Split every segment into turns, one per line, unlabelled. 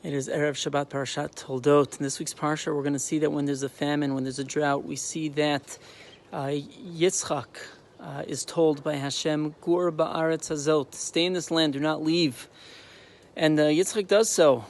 It is Erev Shabbat Parshat Toldot. In this week's Parsha, we're going to see that when there's a famine, when there's a drought, we see that Yitzchak is told by Hashem, Gur ba'aretz hazot, stay in this land, do not leave. And Yitzchak does so.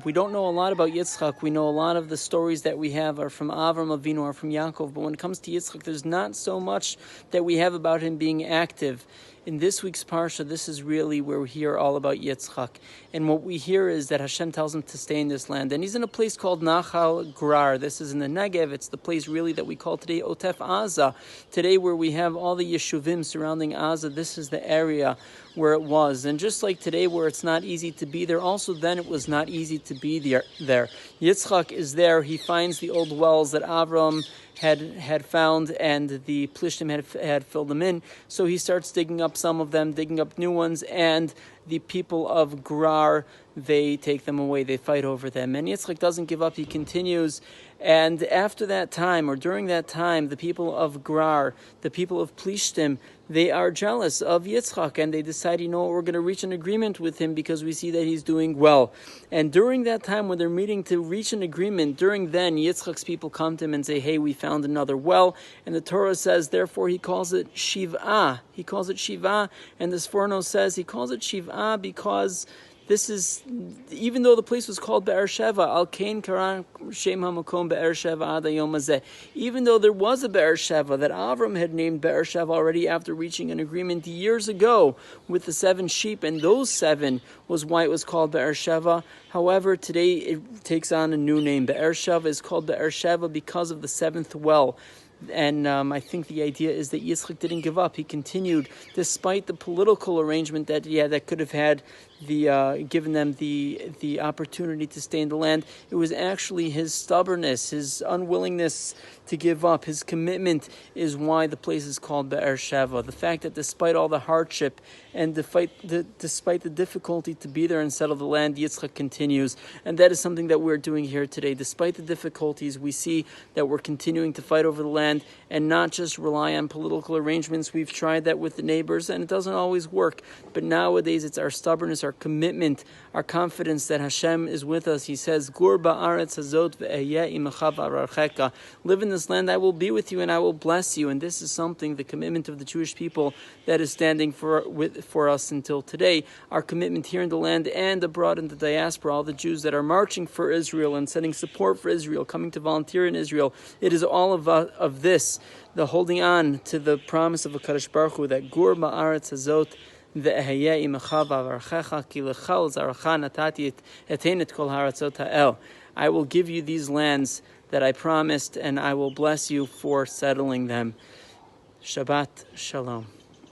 We don't know a lot about Yitzchak. We know a lot of the stories that we have are from Avram Avinu or from Yaakov. But when it comes to Yitzchak, there's not so much that we have about him being active. In this week's Parsha, this is really where we hear all about Yitzchak. And what we hear is that Hashem tells him to stay in this land. And he's in a place called Nachal Grar. This is in the Negev. It's the place really that we call today Otef Aza. Today where we have all the Yeshuvim surrounding Aza, this is the area where it was. And just like today where it's not easy to be there, also then it was not easy to be there. Yitzchak is there. He finds the old wells that Avram had found, and the Plishtim had filled them in. So he starts digging up some of them, digging up new ones, and the people of Gerar, they take them away, they fight over them. And Yitzchak doesn't give up, he continues. And after that time, or during that time, the people of Gerar, the people of Plishtim, they are jealous of Yitzchak, and they decide, we're going to reach an agreement with him because we see that he's doing well. And during that time, when they're meeting to reach an agreement, during then, Yitzchak's people come to him and say, hey, we found another well. And the Torah says, therefore, he calls it Shiv'ah. He calls it Shiv'ah. And the Sforno says he calls it Shiv'ah because this is, even though the place was called Be'er Sheva, Al Kain Karan Shem HaMakom Be'er Sheva Ad Hayom Hazeh. Even though there was a Be'er Sheva that Avram had named Be'er Sheva already after reaching an agreement years ago with the 7 sheep, and those 7 was why it was called Be'er Sheva. However, today it takes on a new name. Be'er Sheva is called Be'er Sheva because of the 7th well. And I think the idea is that Yitzchak didn't give up. He continued, despite the political arrangement that that could have had given them the opportunity to stay in the land. It was actually his stubbornness, his unwillingness to give up, his commitment is why the place is called Be'er Sheva. The fact that despite all the hardship and despite the difficulty to be there and settle the land, Yitzchak continues. And that is something that we're doing here today. Despite the difficulties, we see that we're continuing to fight over the land and not just rely on political arrangements. We've tried that with the neighbors and it doesn't always work. But nowadays it's our stubbornness, our commitment, our confidence that Hashem is with us. He says, Gur ba'aretz hazot ve'ehyeh imecha v'ararchecha. Live in this land, I will be with you and I will bless you. And this is something, the commitment of the Jewish people that is standing for us until today. Our commitment here in the land and abroad in the diaspora, all the Jews that are marching for Israel and sending support for Israel, coming to volunteer in Israel, it is all of this, the holding on to the promise of HaKadosh Baruch Hu that Gur ba'aretz hazot ve'ehyeh imecha v'ararchecha ki lecha ulzaracha natati etein et kol haratzot ha'el. I will give you these lands that I promised, and I will bless you for settling them. Shabbat Shalom.